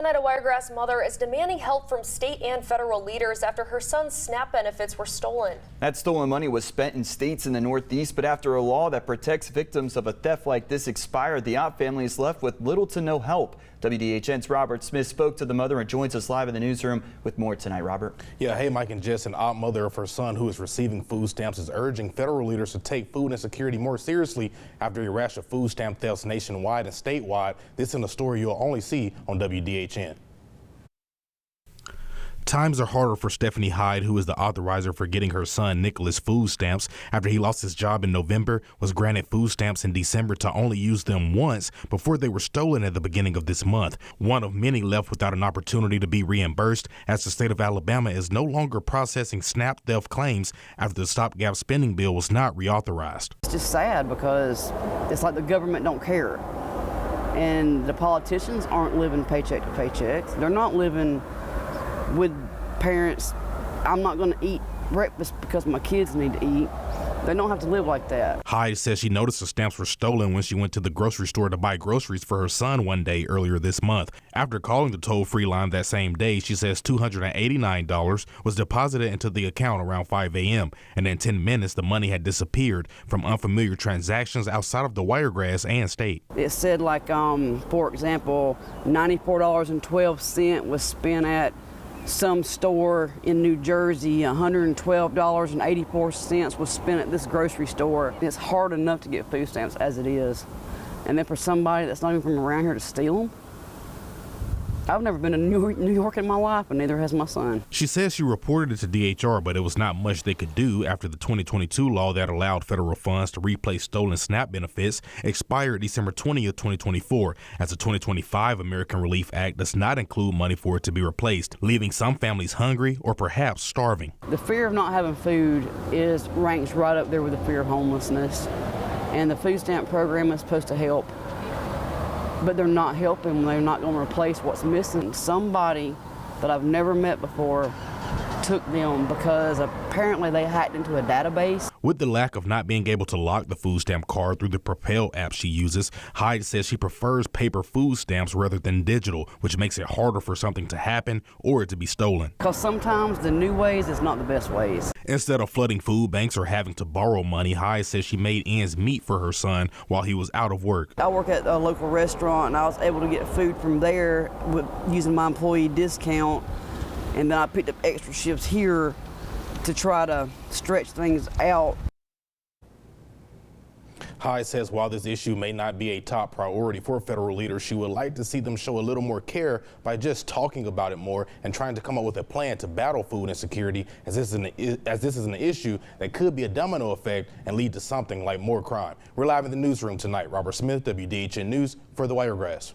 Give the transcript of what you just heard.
Tonight, a Wiregrass mother is demanding help from state and federal leaders after her son's SNAP benefits were stolen. That stolen money was spent in states in the Northeast, but after a law that protects victims of a theft like this expired, the Ott family is left with little to no help. WDHN's Robert Smith spoke to the mother and joins us live in the newsroom with more tonight. Robert. Yeah, hey, Mike and Jess, an Ott mother of her son who is receiving food stamps is urging federal leaders to take food insecurity more seriously after a rash of food stamp thefts nationwide and statewide. This is a story you'll only see on WDHN. Times are harder for Stephanie Hyde, who is the authorizer for getting her son Nicholas food stamps after he lost his job in November, was granted food stamps in December to only use them once before they were stolen at the beginning of this month. One of many left without an opportunity to be reimbursed, as the state of Alabama is no longer processing SNAP theft claims after the stopgap spending bill was not reauthorized. It's just sad because it's like the government don't care. And the politicians aren't living paycheck to paycheck. They're not living with parents. I'm not going to eat breakfast because my kids need to eat. They don't have to live like that. Hyde says she noticed the stamps were stolen when she went to the grocery store to buy groceries for her son one day earlier this month. After calling the toll-free line that same day, she says $289 was deposited into the account around 5 a.m. and in 10 minutes the money had disappeared from unfamiliar transactions outside of the Wiregrass and state. It said, like, for example, $94.12 was spent at some store in New Jersey, $112.84 was spent at this grocery store. It's hard enough to get food stamps as it is. And then for somebody that's not even from around here to steal them. I've never been to New York in my life, and neither has my son. She says she reported it to DHR, but it was not much they could do after the 2022 law that allowed federal funds to replace stolen SNAP benefits expired December 20th, 2024, as the 2025 American Relief Act does not include money for it to be replaced, leaving some families hungry or perhaps starving. The fear of not having food ranks right up there with the fear of homelessness, and the food stamp program is supposed to help. But they're not helping. They're not going to replace what's missing. Somebody that I've never met before took them because apparently they hacked into a database. With the lack of not being able to lock the food stamp card through the Propel app she uses, Hyde says she prefers paper food stamps rather than digital, which makes it harder for something to happen or it to be stolen. Because sometimes the new ways is not the best ways. Instead of flooding food banks or having to borrow money, Hyde says she made ends meet for her son while he was out of work. I work at a local restaurant and I was able to get food from there using my employee discount. And then I picked up extra shifts here to try to stretch things out. Hyde says while this issue may not be a top priority for federal leaders, she would like to see them show a little more care by just talking about it more and trying to come up with a plan to battle food insecurity, as this is an issue that could be a domino effect and lead to something like more crime. We're live in the newsroom tonight. Robert Smith, WDHN News for the Wiregrass.